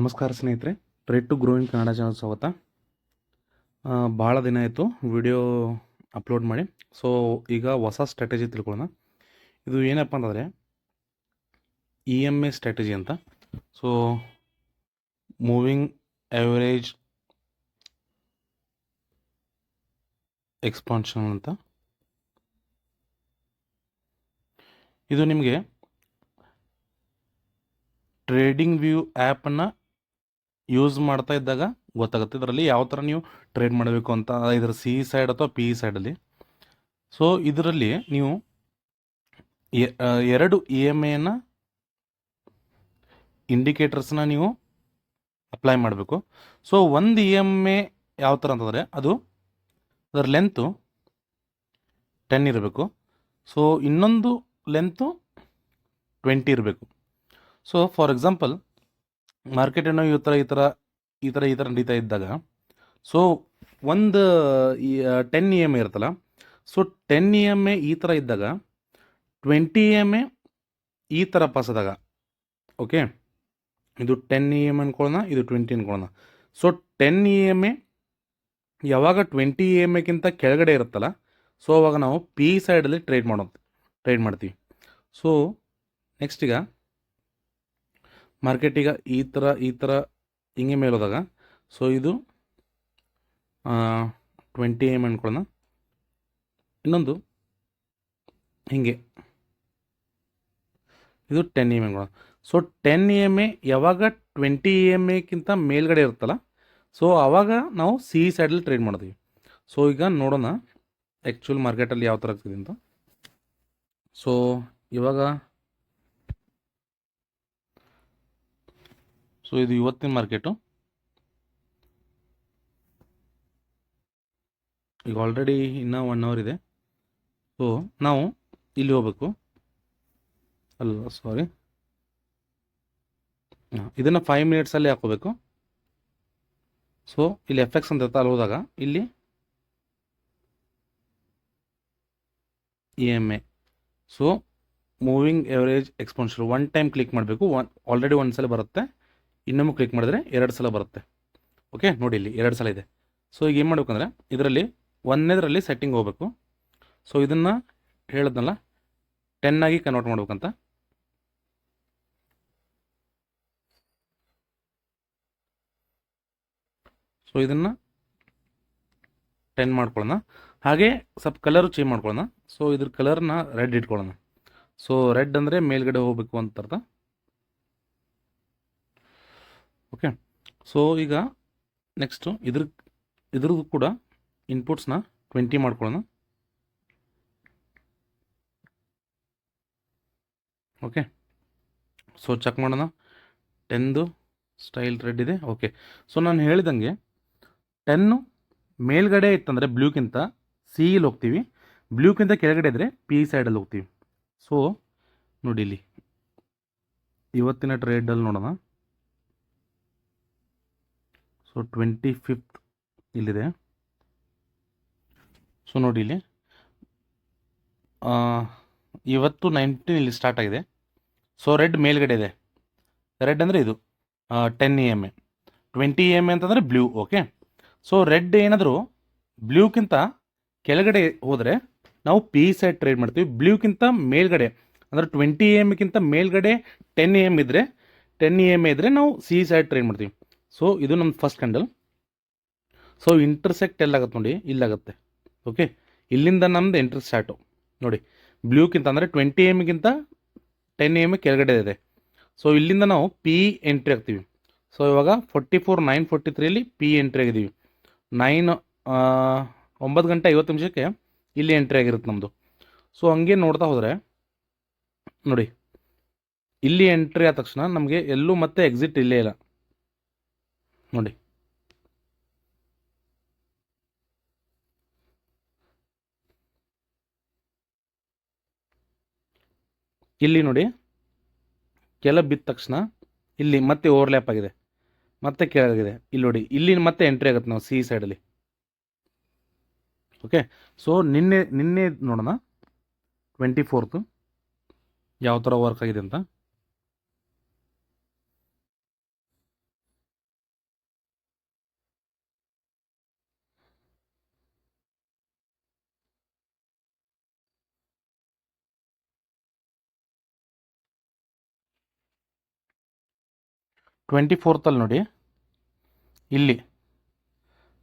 ನಮಸ್ಕಾರ ಸ್ನೇಹಿತರೆ, trade to growing Kannada channel ಸ್ವಾಗತ. ಭಾಳ ದಿನ ಆಯಿತು ವಿಡಿಯೋ ಅಪ್ಲೋಡ್ ಮಾಡಿ. ಸೊ ಈಗ ಹೊಸ ಸ್ಟ್ರಾಟಜಿ ತಿಳ್ಕೊಳ್ಳೋಣ. ಇದು ಏನಪ್ಪ ಅಂತಂದರೆ EMA ಸ್ಟ್ರಾಟಜಿ ಅಂತ. ಸೊ ಮೂವಿಂಗ್ ಆ್ಯಾವರೇಜ್ ಎಕ್ಸ್ಪಾನ್ಷನ್ ಅಂತ. ಇದು ನಿಮಗೆ ಟ್ರೇಡಿಂಗ್ ವ್ಯೂ ಆ್ಯಪನ್ನು ಯೂಸ್ ಮಾಡ್ತಾ ಇದ್ದಾಗ ಗೊತ್ತಾಗುತ್ತೆ ಇದರಲ್ಲಿ ಯಾವ ಥರ ನೀವು ಟ್ರೇಡ್ ಮಾಡಬೇಕು ಅಂತ, ಇದರ ಸಿ ಸೈಡ್ ಅಥವಾ ಪಿ ಸೈಡಲ್ಲಿ. ಸೊ ಇದರಲ್ಲಿ ನೀವು ಎರಡು EMAನ ಇಂಡಿಕೇಟರ್ಸ್ನ ನೀವು ಅಪ್ಲೈ ಮಾಡಬೇಕು. ಸೊ ಒಂದು EMA ಯಾವ ಥರ ಅಂತಂದರೆ ಅದರ ಲೆಂತು 10 ಇರಬೇಕು. ಸೊ ಇನ್ನೊಂದು ಲೆಂತು 20 ಇರಬೇಕು. ಸೊ ಫಾರ್ ಎಕ್ಸಾಂಪಲ್ ಮಾರ್ಕೆಟ್ ಏನೋ ಈ ಥರ ನಡೀತಾ ಇದ್ದಾಗ, ಸೊ ಒಂದು 10 EMA ಇರುತ್ತಲ್ಲ, ಸೊ 10 EMA ಈ ಥರ ಇದ್ದಾಗ 20 EMA ಈ ಥರ ಪಾಸ್ ಆದಾಗ, ಓಕೆ, ಇದು 10 EMA ಅನ್ಕೊಳ್ಳೋಣ, ಇದು 20 ಅನ್ಕೊಳ್ಳೋಣ. ಸೊ 10 EMA ಯಾವಾಗ 20 EMAಕ್ಕಿಂತ ಕೆಳಗಡೆ ಇರುತ್ತಲ್ಲ, ಸೊ ಅವಾಗ ನಾವು ಪಿ ಸೈಡಲ್ಲಿ ಟ್ರೇಡ್ ಮಾಡ್ತೀವಿ. ಸೊ ನೆಕ್ಸ್ಟ್ ಈಗ ಮಾರ್ಕೆಟ್ ಈಗ ಈ ಥರ ಹಿಂಗೆ ಮೇಲೆ ಹೋದಾಗ, ಸೊ ಇದು 20 EMA ಅನ್ಕೊಳ್ಳೋಣ, ಇನ್ನೊಂದು ಹೀಗೆ ಇದು 10 EMA ಅನ್ಕೊಳ್ಳೋಣ. ಸೊ 10 EMA ಯಾವಾಗ 20 EMAಕ್ಕಿಂತ ಮೇಲ್ಗಡೆ ಇರುತ್ತಲ್ಲ, ಸೊ ಆವಾಗ ನಾವು ಸಿ ಸೈಡಲ್ಲಿ ಟ್ರೇಡ್ ಮಾಡ್ತೀವಿ. ಸೊ ಈಗ ನೋಡೋಣ ಆ್ಯಕ್ಚುಲ್ ಮಾರ್ಕೆಟಲ್ಲಿ ಯಾವ ಥರ ಆಗ್ತಿದೆ ಅಂತ. ಸೊ ಇವಾಗ ಇದು ಇವತ್ತಿನ ಮಾರ್ಕೆಟು. ಈಗ ಆಲ್ರೆಡಿ ಇನ್ನೂ 1 ಅವರ್ ಇದೆ. ಸೊ ನಾವು ಇಲ್ಲಿ ಹೋಗ್ಬೇಕು, ಅಲ್ಲ ಸಾರಿ, ಇದನ್ನು 5 ಮಿನಿಟ್ಸಲ್ಲಿ ಹಾಕೋಬೇಕು. ಸೊ ಇಲ್ಲಿ FX ಅಂತ ಇರುತ್ತೆ, ಅಲ್ಲಿ ಹೋದಾಗ ಇಲ್ಲಿ EMA, so moving average exponential, 1 time click ಮಾಡಬೇಕು. ಆಲ್ರೆಡಿ 1 ಸಲ ಬರುತ್ತೆ, ಇನ್ನೊಮ್ಮೆ ಕ್ಲಿಕ್ ಮಾಡಿದ್ರೆ 2 ಸಲ ಬರುತ್ತೆ. ಓಕೆ, ನೋಡಿ ಇಲ್ಲಿ 2 ಸಲ ಇದೆ. ಸೊ ಈಗ ಏನು ಮಾಡಬೇಕಂದ್ರೆ ಇದರಲ್ಲಿ ಒಂದನೇದರಲ್ಲಿ ಸೆಟ್ಟಿಂಗ್ ಹೋಗಬೇಕು. ಸೊ ಇದನ್ನು ಹೇಳಿದ್ನಲ್ಲ 10 ಆಗಿ ಕನ್ವರ್ಟ್ ಮಾಡ್ಬೇಕಂತ. ಸೊ ಇದನ್ನು 10 ಮಾಡ್ಕೊಳ್ಳೋಣ. ಹಾಗೆ ಸ್ವಲ್ಪ ಕಲರು ಚೇಂಜ್ ಮಾಡ್ಕೊಳ್ಳೋಣ. ಸೊ ಇದ್ರ ಕಲರ್ನ ರೆಡ್ ಇಟ್ಕೊಳ್ಳೋಣ. ಸೊ ರೆಡ್ ಅಂದರೆ ಮೇಲ್ಗಡೆ ಹೋಗಬೇಕು ಅಂತ ಅರ್ಥ. ಓಕೆ, ಸೊ ಈಗ ನೆಕ್ಸ್ಟು ಇದ್ರದ್ದು ಕೂಡ ಇನ್ಪುಟ್ಸ್ನ 20 ಮಾಡ್ಕೊಳ್ಳೋಣ. ಓಕೆ, ಸೊ ಚೆಕ್ ಮಾಡೋಣ. 10ದು ಸ್ಟೈಲ್ ರೆಡ್ ಇದೆ. ಓಕೆ, ಸೊ ನಾನು ಹೇಳಿದಂಗೆ 10 ಮೇಲ್ಗಡೆ ಇತ್ತಂದರೆ ಬ್ಲೂಕ್ಕಿಂತ ಸಿಯಲ್ಲಿ ಹೋಗ್ತೀವಿ, ಬ್ಲೂಕ್ಕಿಂತ ಕೆಳಗಡೆ ಇದ್ದರೆ ಪಿ ಸೈಡಲ್ಲಿ ಹೋಗ್ತೀವಿ. ಸೊ ನೋಡಿ ಇಲ್ಲಿ ಇವತ್ತಿನ ಟ್ರೇಡಲ್ಲಿ ನೋಡೋಣ. ಸೊ 25th ಇಲ್ಲಿದೆ. ಸೊ ನೋಡಿ ಇಲ್ಲಿ ಇವತ್ತು 19 ಇಲ್ಲಿ ಸ್ಟಾರ್ಟ್ ಆಗಿದೆ. ಸೊ ರೆಡ್ ಮೇಲ್ಗಡೆ ಇದೆ. ರೆಡ್ ಅಂದರೆ ಇದು 10 EMA, 20 EMA ಅಂತಂದರೆ ಬ್ಲೂ. ಓಕೆ, ಸೊ ರೆಡ್ ಏನಾದರೂ ಬ್ಲೂಕ್ಕಿಂತ ಕೆಳಗಡೆ ಹೋದರೆ ನಾವು ಪಿ ಸೈಡ್ ಟ್ರೇಡ್ ಮಾಡ್ತೀವಿ. ಬ್ಲೂಕ್ಕಿಂತ ಮೇಲ್ಗಡೆ ಅಂದರೆ 20 EMAಕ್ಕಿಂತ ಮೇಲ್ಗಡೆ 10 EMA ಇದ್ದರೆ ನಾವು ಸಿ ಸೈಡ್ ಟ್ರೇಡ್ ಮಾಡ್ತೀವಿ. ಸೊ ಇದು ನಮ್ಮ ಫಸ್ಟ್ ಕ್ಯಾಂಡಲ್. ಸೊ ಇಂಟರ್ಸೆಕ್ಟ್ ಎಲ್ಲಾಗುತ್ತೆ ನೋಡಿ, ಇಲ್ಲಾಗುತ್ತೆ. ಓಕೆ, ಇಲ್ಲಿಂದ ನಮ್ಮದು ಎಂಟ್ರಿ ಸ್ಟಾರ್ಟು ನೋಡಿ. ಬ್ಲೂಕ್ಕಿಂತ ಅಂದರೆ 20 EMAಕ್ಕಿಂತ 10 EMA ಕೆಳಗಡೆ ಇದೆ. ಸೊ ಇಲ್ಲಿಂದ ನಾವು ಪಿ ಎಂಟ್ರಿ ಆಗ್ತೀವಿ. ಸೊ ಇವಾಗ 9:43 ಪಿ ಎಂಟ್ರಿ ಆಗಿದ್ದೀವಿ. 9:50 ಇಲ್ಲಿ ಎಂಟ್ರಿ ಆಗಿರುತ್ತೆ ನಮ್ಮದು. ಸೊ ಹಂಗೆ ನೋಡ್ತಾ ಹೋದರೆ ನೋಡಿ, ಇಲ್ಲಿ ಎಂಟ್ರಿ ಆದ ತಕ್ಷಣ ನಮಗೆ ಎಲ್ಲೂ ಮತ್ತೆ ಎಕ್ಸಿಟ್ ಇಲ್ಲೇ ಇಲ್ಲ ನೋಡಿ. ಇಲ್ಲಿ ನೋಡಿ ಕೆಲ ಬಿದ್ದ ತಕ್ಷಣ ಇಲ್ಲಿ ಮತ್ತೆ ಓವರ್ಲ್ಯಾಪ್ ಆಗಿದೆ, ಮತ್ತೆ ಕೆಳಗಿದೆ. ಇಲ್ಲಿ ನೋಡಿ, ಇಲ್ಲಿ ಮತ್ತೆ ಎಂಟ್ರಿ ಆಗುತ್ತೆ ನಾವು ಸಿ ಸೈಡಲ್ಲಿ. ಓಕೆ, ಸೊ ನಿನ್ನೆ ನೋಡೋಣ 24th ಯಾವ ಥರ ವರ್ಕ್ ಆಗಿದೆ ಅಂತ. 24th ನೋಡಿ, ಇಲ್ಲಿ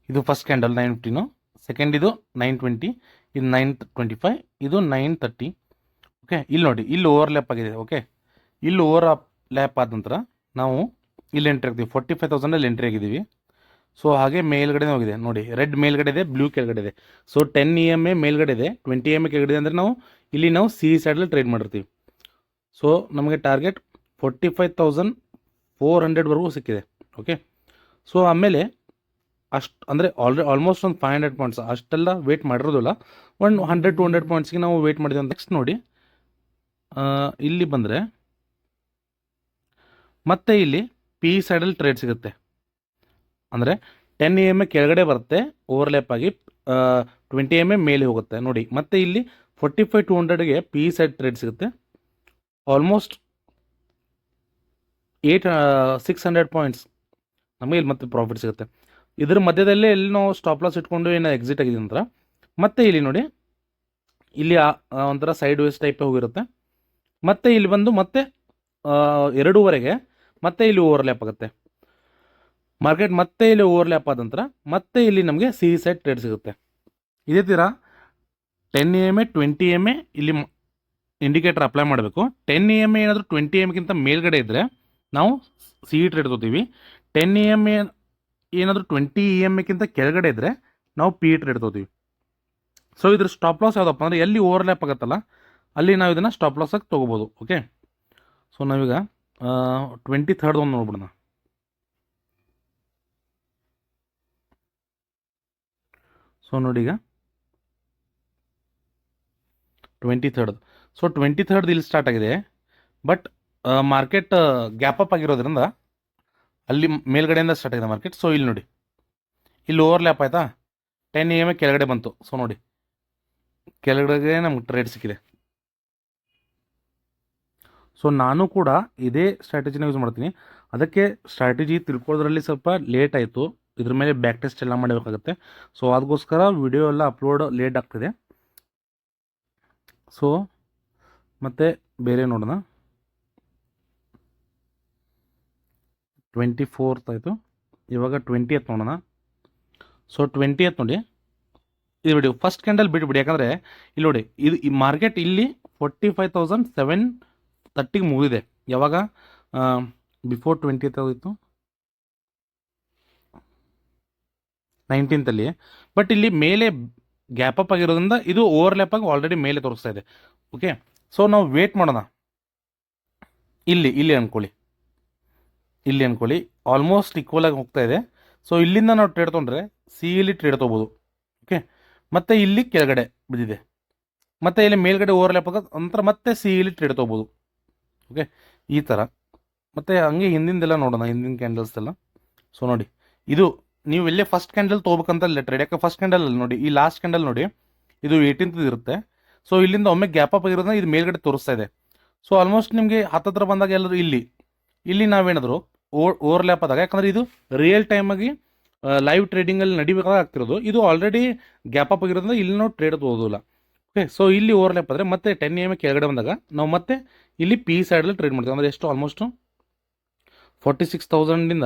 ಇದು ಫಸ್ಟ್ ಕ್ಯಾಂಡಲ್ 9:15, ಸೆಕೆಂಡ್ ಇದು 9:20, ಇದು 9:25, ಇದು 9:30. ಓಕೆ, ಇಲ್ಲಿ ನೋಡಿ, ಇಲ್ಲಿ ಓವರ್ಲ್ಯಾಪ್ ಆಗಿದೆ. ಓಕೆ, ಇಲ್ಲಿ ಓವರ್ಲ್ಯಾಪ್ ಆದ ನಂತರ ನಾವು ಇಲ್ಲಿ ಎಂಟ್ರಿ ಆಗ್ತೀವಿ. 45,000 ಎಂಟ್ರಿ ಆಗಿದ್ದೀವಿ. ಸೊ ಹಾಗೆ ಮೇಲ್ಗಡೆ ಹೋಗಿದೆ ನೋಡಿ, ರೆಡ್ ಮೇಲ್ಗಡೆ ಇದೆ, ಬ್ಲೂ ಕೆಳಗಡೆ ಇದೆ. ಸೊ 10 EMA ಮೇಲ್ಗಡೆ ಇದೆ, 20 EMA ಕೆಳಗಡೆ ಅಂದರೆ ನಾವು ಸಿ ಸೈಡಲ್ಲಿ ಟ್ರೇಡ್ ಮಾಡಿರ್ತೀವಿ. ಸೊ ನಮಗೆ ಟಾರ್ಗೆಟ್ 45,400ವರೆಗೂ ಸಿಕ್ಕಿದೆ. ಓಕೆ, ಸೊ ಆಮೇಲೆ ಅಷ್ಟು ಅಂದರೆ ಆಲ್ಮೋಸ್ಟ್ ಒಂದು 500 ಪಾಯಿಂಟ್ಸ್ ಅಷ್ಟೆಲ್ಲ ವೇಟ್ ಮಾಡಿರೋದಿಲ್ಲ. ಒಂದು 100-200 ಪಾಯಿಂಟ್ಸ್ಗೆ ನಾವು ವೇಟ್ ಮಾಡಿದ್ವಿ. ನೆಕ್ಸ್ಟ್ ನೋಡಿ, ಇಲ್ಲಿ ಬಂದರೆ ಮತ್ತೆ ಇಲ್ಲಿ ಪಿ ಸೈಡಲ್ಲಿ ಟ್ರೇಡ್ ಸಿಗುತ್ತೆ. ಅಂದರೆ 10 EMA ಕೆಳಗಡೆ ಬರುತ್ತೆ, ಓವರ್ಲ್ಯಾಪ್ ಆಗಿ 20 EMA ಮೇಲೆ ಹೋಗುತ್ತೆ ನೋಡಿ. ಮತ್ತೆ ಇಲ್ಲಿ 45,200ಗೆ ಪಿ ಸೈಡ್ ಟ್ರೇಡ್ ಸಿಗುತ್ತೆ. ಆಲ್ಮೋಸ್ಟ್ 600 ಪಾಯಿಂಟ್ಸ್ ನಮಗೆ ಇಲ್ಲಿ ಮತ್ತೆ ಪ್ರಾಫಿಟ್ ಸಿಗುತ್ತೆ. ಇದ್ರ ಮಧ್ಯದಲ್ಲೇ ಎಲ್ಲಿ ನಾವು ಸ್ಟಾಪ್ ಲಾಸ್ ಇಟ್ಕೊಂಡು ಏನೋ ಎಕ್ಸಿಟ್ ಆಗಿದೆ ನಂತರ ಮತ್ತೆ ಇಲ್ಲಿ ನೋಡಿ, ಇಲ್ಲಿ ಒಂಥರ ಸೈಡ್ ವೇಸ್ ಟೈಪ್ ಹೋಗಿರುತ್ತೆ. ಮತ್ತೆ ಇಲ್ಲಿ ಬಂದು ಮತ್ತೆ 2:30ಗೆ ಮತ್ತೆ ಇಲ್ಲಿ ಓವರ್ಲ್ಯಾಪ್ ಆಗುತ್ತೆ ಮಾರ್ಕೆಟ್. ಮತ್ತೆ ಇಲ್ಲಿ ಓವರ್ಲ್ಯಾಪ್ ಆದ ನಂತರ ಮತ್ತೆ ಇಲ್ಲಿ ನಮಗೆ ಸಿ ಸೈಡ್ ಟ್ರೇಡ್ ಸಿಗುತ್ತೆ. ಇದೇ ಥರ 10 EMA 20 EMA ಇಲ್ಲಿ ಇಂಡಿಕೇಟರ್ ಅಪ್ಲೈ ಮಾಡಬೇಕು. 10 EMA ಏನಾದರೂ 20 EMAಗಿಂತ ಮೇಲ್ಗಡೆ ಇದ್ದರೆ ನಾವು ಸಿ ಟ್ರೇಡ್ ತೊಗೋತೀವಿ. 10 EMA ಏನಾದರೂ 20 EMAಕ್ಕಿಂತ ಕೆಳಗಡೆ ಇದ್ದರೆ ನಾವು ಪಿ ಟ್ರೇಡ್ ತೊಗೋತೀವಿ. ಸೊ ಇದ್ರ ಸ್ಟಾಪ್ ಲಾಸ್ ಯಾವುದಪ್ಪ ಅಂದರೆ ಎಲ್ಲಿ ಓವರ್ಲ್ಯಾಪ್ ಆಗುತ್ತಲ್ಲ ಅಲ್ಲಿ ನಾವು ಇದನ್ನು ಸ್ಟಾಪ್ ಲಾಸ್ ಆಗಿ ತೊಗೋಬೋದು. ಓಕೆ, ಸೊ ನಾವೀಗ 23rd ಒಂದು ನೋಡ್ಬಿಡೋಣ. ಸೊ ನೋಡಿ, ಈಗ 23rd. ಸೊ 23rd ಇಲ್ಲಿ ಸ್ಟಾರ್ಟ್ ಆಗಿದೆ. ಬಟ್ ಮಾರ್ಕೆಟ್ ಗ್ಯಾಪ್ ಅಪ್ ಆಗಿರೋದ್ರಿಂದ ಅಲ್ಲಿ ಮೇಲ್ಗಡೆಯಿಂದ ಸ್ಟಾರ್ಟ್ ಆಗಿದೆ ಮಾರ್ಕೆಟ್. ಸೊ ಇಲ್ಲಿ ನೋಡಿ, ಇಲ್ಲಿ ಓವರ್ಲ್ಯಾಪ್ ಆಯಿತಾ, 10 EMA ಕೆಳಗಡೆ ಬಂತು. ಸೊ ನೋಡಿ, ಕೆಳಗಡೆ ನಮ್ಗೆ ಟ್ರೇಡ್ ಸಿಕ್ಕಿದೆ. ಸೊ ನಾನು ಕೂಡ ಇದೇ ಸ್ಟ್ರಾಟಜಿನ ಯೂಸ್ ಮಾಡ್ತೀನಿ. ಅದಕ್ಕೆ ಸ್ಟ್ರಾಟಜಿ ತಿಳ್ಕೊಳ್ಳೋದ್ರಲ್ಲಿ ಸ್ವಲ್ಪ ಲೇಟ್ ಆಯಿತು. ಇದ್ರ ಮೇಲೆ ಬ್ಯಾಕ್ ಟೆಸ್ಟ್ ಎಲ್ಲ ಮಾಡಬೇಕಾಗುತ್ತೆ. ಸೊ ಅದಕ್ಕೋಸ್ಕರ ವಿಡಿಯೋ ಎಲ್ಲ ಅಪ್ಲೋಡ್ ಲೇಟ್ ಆಗ್ತಿದೆ. ಸೊ ಮತ್ತೆ ಬೇರೆ ನೋಡೋಣ. 24th ಆಯಿತು, ಇವಾಗ 20th ನೋಡೋಣ. ಸೊ 20th ನೋಡಿ, ಇದು ಬಿಡಿ, ಫಸ್ಟ್ ಕ್ಯಾಂಡಲ್ ಬಿಟ್ಬಿಡಿ. ಯಾಕಂದರೆ ಇಲ್ಲಿ ನೋಡಿ, ಇದು ಈ ಮಾರ್ಕೆಟ್ ಇಲ್ಲಿ 45,730ಗೆ ಮುಗಿದಿದೆ. ಯಾವಾಗ ಬಿಫೋರ್ 20th ಆಗಿತ್ತು, 19th ಅಲ್ಲಿ. ಬಟ್ ಇಲ್ಲಿ ಮೇಲೆ ಗ್ಯಾಪ್ ಅಪ್ ಆಗಿರೋದ್ರಿಂದ ಇದು ಓವರ್ಲ್ಯಾಪ್ ಆಗಿ ಆಲ್ರೆಡಿ ಮೇಲೆ ತೋರಿಸ್ತಾ ಇದೆ. ಓಕೆ, ಸೊ ನಾವು ವೇಟ್ ಮಾಡೋಣ. ಇಲ್ಲಿ ಅನ್ಕೊಳ್ಳಿ ಆಲ್ಮೋಸ್ಟ್ ಈಕ್ವಲ್ ಆಗಿ ಹೋಗ್ತಾ ಇದೆ. ಸೊ ಇಲ್ಲಿಂದ ನಾವು ಟ್ರೇಡ್ ತೊಗೊಂಡ್ರೆ ಸಿ ಇಲ್ಲಿ ಟ್ರೇಡ್ ತೊಗೋಬೋದು. ಓಕೆ, ಮತ್ತೆ ಇಲ್ಲಿ ಕೆಳಗಡೆ ಬಿದ್ದಿದೆ, ಮತ್ತೆ ಇಲ್ಲಿ ಮೇಲ್ಗಡೆ ಓವರ್ಲ್ಯಾಪ್ ಆಗೋದು ನಂತರ ಮತ್ತೆ ಸಿ ಇಲ್ಲಿ ಟ್ರೇಡ್ ತೊಗೋಬೋದು. ಓಕೆ, ಈ ಥರ. ಮತ್ತು ಹಂಗೆ ಹಿಂದಿಂದೆಲ್ಲ ನೋಡೋಣ, ಹಿಂದಿನ ಕ್ಯಾಂಡಲ್ಸ್ ಎಲ್ಲ. ಸೊ ನೋಡಿ, ಇದು ನೀವು ಇಲ್ಲೇ ಫಸ್ಟ್ ಕ್ಯಾಂಡಲ್ ತೊಗೋಬೇಕಂತ ಟ್ರೇಡ್. ಯಾಕೆ ಫಸ್ಟ್ ಕ್ಯಾಂಡಲ್ ಅಲ್ಲಿ ನೋಡಿ, ಈ ಲಾಸ್ಟ್ ಕ್ಯಾಂಡಲ್ ನೋಡಿ, ಇದು 18th ಇರುತ್ತೆ. ಸೊ ಇಲ್ಲಿಂದ ಒಮ್ಮೆ ಗ್ಯಾಪ್ ಅಪ್ ಆಗಿರೋದನ್ನ ಇದು ಮೇಲ್ಗಡೆ ತೋರಿಸ್ತಾ ಇದೆ. ಸೊ ಆಲ್ಮೋಸ್ಟ್ ನಿಮಗೆ ಹತ್ತತ್ರ ಬಂದಾಗ ಎಲ್ಲರೂ ಇಲ್ಲಿ ನಾವೇನಾದರೂ ಓವರ್ಲ್ಯಾಪ್ ಆದಾಗ, ಯಾಕಂದರೆ ಇದು ರಿಯಲ್ ಟೈಮಾಗಿ ಲೈವ್ ಟ್ರೇಡಿಂಗಲ್ಲಿ ನಡಿಬೇಕಾದ್ರೆ ಆಗ್ತಿರೋದು. ಇದು ಆಲ್ರೆಡಿ ಗ್ಯಾಪ್ ಅಪ್ ಆಗಿರೋದ್ರಿಂದ ಇಲ್ಲಿ ನಾವು ಟ್ರೇಡ್ ತೊಗೋದಿಲ್ಲ. ಓಕೆ, ಸೊ ಇಲ್ಲಿ ಓವರ್ಲ್ಯಾಪ್ ಆದರೆ ಮತ್ತೆ 10 EMA ಕೆಳಗಡೆ ಬಂದಾಗ ನಾವು ಮತ್ತೆ ಇಲ್ಲಿ ಪಿ ಸೈಡಲ್ಲಿ ಟ್ರೇಡ್ ಮಾಡ್ತೀವಿ. ಅಂದರೆ ಎಷ್ಟು, ಆಲ್ಮೋಸ್ಟು 46,000ಇಂದ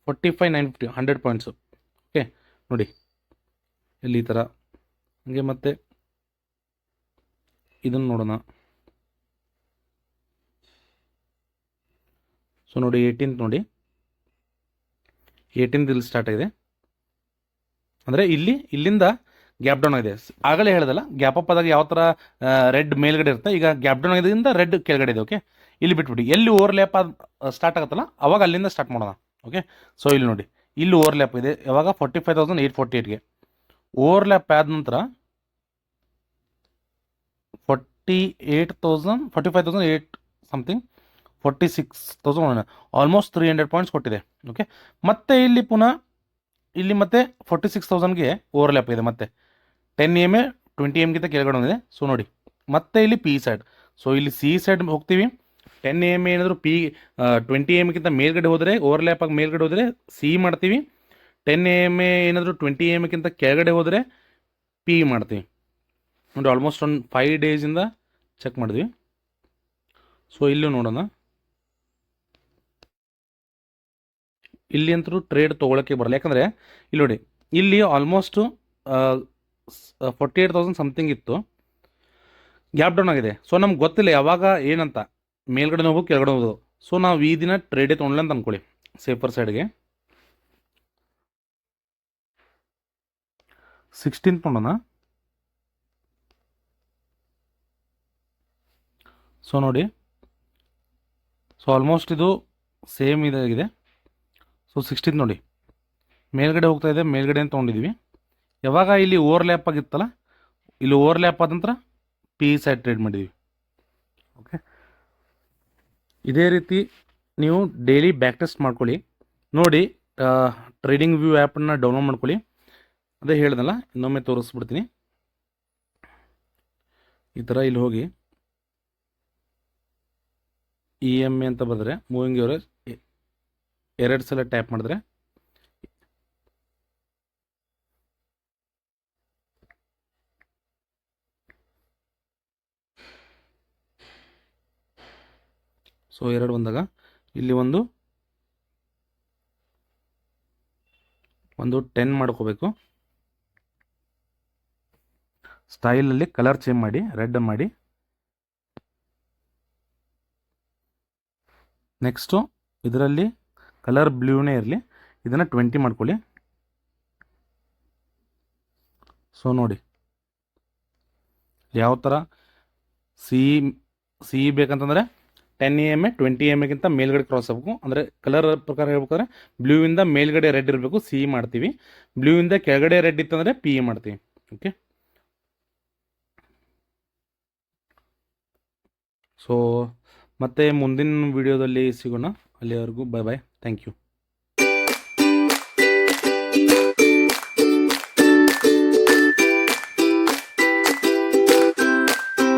45,950 100 ಪಾಯಿಂಟ್ಸು. ಓಕೆ ನೋಡಿ, ಇಲ್ಲಿ ಈ ಥರ. ಹಾಗೆ ಮತ್ತೆ ಇದನ್ನು ನೋಡೋಣ. ಸೊ ನೋಡಿ, 18th ನೋಡಿ, 18th ಇಲ್ಲಿ ಸ್ಟಾರ್ಟ್ ಆಗಿದೆ. ಅಂದರೆ ಇಲ್ಲಿಂದ ಗ್ಯಾಪ್ ಡೌನ್ ಆಗಿದೆ. ಆಗಲೇ ಹೇಳೋದಲ್ಲ, ಗ್ಯಾಪ್ ಅಪ್ ಆದಾಗ ಯಾವ ಥರ ರೆಡ್ ಮೇಲ್ಗಡೆ ಇರುತ್ತೆ, ಈಗ ಗ್ಯಾಪ್ ಡೌನ್ ಆಗಿದ್ದರಿಂದ ರೆಡ್ ಕೆಳಗಡೆ ಇದೆ. ಓಕೆ, ಇಲ್ಲಿ ಬಿಟ್ಬಿಡಿ, ಎಲ್ಲಿ ಓವರ್ಲ್ಯಾಪ್ ಸ್ಟಾರ್ಟ್ ಆಗುತ್ತಲ್ಲ ಅವಾಗ ಅಲ್ಲಿಂದ ಸ್ಟಾರ್ಟ್ ಮಾಡೋಣ. ಓಕೆ, ಸೊ ಇಲ್ಲಿ ನೋಡಿ, ಇಲ್ಲಿ ಓವರ್ಲ್ಯಾಪ್ ಇದೆ. ಯಾವಾಗ 45,848ಗೆ ಓವರ್ಲ್ಯಾಪ್ ಆದ ನಂತರ 45,008 ಸಮಥಿಂಗ್ 46,000 ಆಲ್ಮೋಸ್ಟ್ 300 ಪಾಯಿಂಟ್ಸ್ ಕೊಟ್ಟಿದೆ. ಓಕೆ, ಮತ್ತೆ ಇಲ್ಲಿ ಪುನಃ ಇಲ್ಲಿ ಮತ್ತೆ 46,000ಗೆ ಓವರ್ಲ್ಯಾಪ್ ಇದೆ. ಮತ್ತೆ 10 EMA 20 EMಗಿಂತ ಕೆಳಗಡೆ ಬಂದಿದೆ. ಸೊ ನೋಡಿ, ಮತ್ತೆ ಇಲ್ಲಿ ಪಿ ಸೈಡ್. ಸೊ ಇಲ್ಲಿ ಸಿ ಸೈಡ್ ಹೋಗ್ತೀವಿ. 10 EMA ಏನಾದರೂ 20 EMಗಿಂತ ಮೇಲ್ಗಡೆ ಹೋದರೆ, ಓವರ್ಲ್ಯಾಪ್ ಆಗಿ ಮೇಲ್ಗಡೆ ಹೋದರೆ ಸಿ ಮಾಡ್ತೀವಿ. 10 EMA ಏನಾದರೂ 20 EMಗಿಂತ ಕೆಳಗಡೆ ಹೋದರೆ ಪಿ ಮಾಡ್ತೀವಿ. ನೋಡಿ, ಆಲ್ಮೋಸ್ಟ್ ಒಂದು 5 ಡೇಸಿಂದ ಚೆಕ್ ಮಾಡಿದ್ವಿ. ಸೊ ಇಲ್ಲೂ ನೋಡೋಣ. ಇಲ್ಲಿ ಅಂತೂ ಟ್ರೇಡ್ ತೊಗೊಳಕ್ಕೆ ಬರಲ್ಲ, ಯಾಕಂದರೆ ಇಲ್ಲಿ ನೋಡಿ, ಇಲ್ಲಿ ಆಲ್ಮೋಸ್ಟು 48,000 ಸಮಥಿಂಗ್ ಇತ್ತು, ಗ್ಯಾಪ್ ಡೌನ್ ಆಗಿದೆ. ಸೊ ನಮ್ಗೆ ಗೊತ್ತಿಲ್ಲ ಯಾವಾಗ ಏನಂತ, ಮೇಲ್ಗಡೆ ಹೋಗೋದು ಕೆಳಗಡೆ ಹೋಗೋದು. ಸೊ ನಾವು ಈ ದಿನ ಟ್ರೇಡೇ ತೊಗೊಳ್ಳಿ ಅಂತ ಅಂದ್ಕೊಳ್ಳಿ, ಸೇಫರ್ ಸೈಡ್ಗೆ 16th ನೋಡೋಣ. ಸೊ ನೋಡಿ, ಸೊ ಆಲ್ಮೋಸ್ಟ್ ಇದು ಸೇಮ್ ಇದಾಗಿದೆ. ಸೊ 16th ನೋಡಿ, ಮೇಲ್ಗಡೆ ಹೋಗ್ತಾ ಇದೆ, ಮೇಲ್ಗಡೆ ಅಂತ ತೊಗೊಂಡಿದ್ವಿ. ಯಾವಾಗ ಇಲ್ಲಿ ಓವರ್ಲ್ಯಾಪ್ ಆಗಿತ್ತಲ್ಲ, ಇಲ್ಲಿ ಓವರ್ಲ್ಯಾಪ್ ಆದ ನಂತರ ಪಿ ಸೈಡ್ ಟ್ರೇಡ್ ಮಾಡಿದ್ವಿ. ಓಕೆ, ಇದೇ ರೀತಿ ನೀವು ಡೈಲಿ ಬ್ಯಾಕ್ ಟೆಸ್ಟ್ ಮಾಡ್ಕೊಳ್ಳಿ. ನೋಡಿ, ಟ್ರೇಡಿಂಗ್ ವ್ಯೂ ಆ್ಯಪನ್ನು ಡೌನ್ಲೋಡ್ ಮಾಡ್ಕೊಳ್ಳಿ. ಅದೇ ಹೇಳ್ದಲ್ಲ, ಇನ್ನೊಮ್ಮೆ ತೋರಿಸ್ಬಿಡ್ತೀನಿ. ಈ ಥರ ಇಲ್ಲಿ ಹೋಗಿ EMA ಅಂತ ಬರೆದ್ರೆ, ಮೂವಿಂಗ್ ಎವರೇಜ್ 2 ಸಲ ಟ್ಯಾಪ್ ಮಾಡಿದ್ರೆ ಸೊ 2 ಬಂದಾಗ ಇಲ್ಲಿ ಒಂದು 10 ಮಾಡ್ಕೋಬೇಕು. ಸ್ಟೈಲಲ್ಲಿ ಕಲರ್ ಚೇಂಜ್ ಮಾಡಿ, ರೆಡ್ ಮಾಡಿ. ನೆಕ್ಸ್ಟು ಇದರಲ್ಲಿ ಕಲರ್ ಬ್ಲೂನೇ ಇರಲಿ, ಇದನ್ನು 20 ಮಾಡ್ಕೊಳ್ಳಿ. ಸೊ ನೋಡಿ, ಯಾವ ಥರ ಸಿ ಬೇಕಂತಂದರೆ 10 EMA 20 EMAಗಿಂತ ಮೇಲ್ಗಡೆ ಕ್ರಾಸ್ ಆಗಬೇಕು. ಅಂದರೆ ಕಲರ್ ಪ್ರಕಾರ ಹೇಳ್ಬೇಕಾದ್ರೆ ಬ್ಲೂವಿಂದ ಮೇಲ್ಗಡೆ ರೆಡ್ ಇರಬೇಕು, ಸಿ ಮಾಡ್ತೀವಿ. ಬ್ಲೂವಿಂದ ಕೆಳಗಡೆ ರೆಡ್ ಇತ್ತಂದರೆ PE ಮಾಡ್ತೀವಿ. ಓಕೆ, ಸೊ ಮತ್ತೆ ಮುಂದಿನ ವಿಡಿಯೋದಲ್ಲಿ ಸಿಗೋಣ. ಅಲ್ಲಿವರೆಗೂ ಬಾಯ್ ಬಾಯ್, ಥ್ಯಾಂಕ್ ಯು.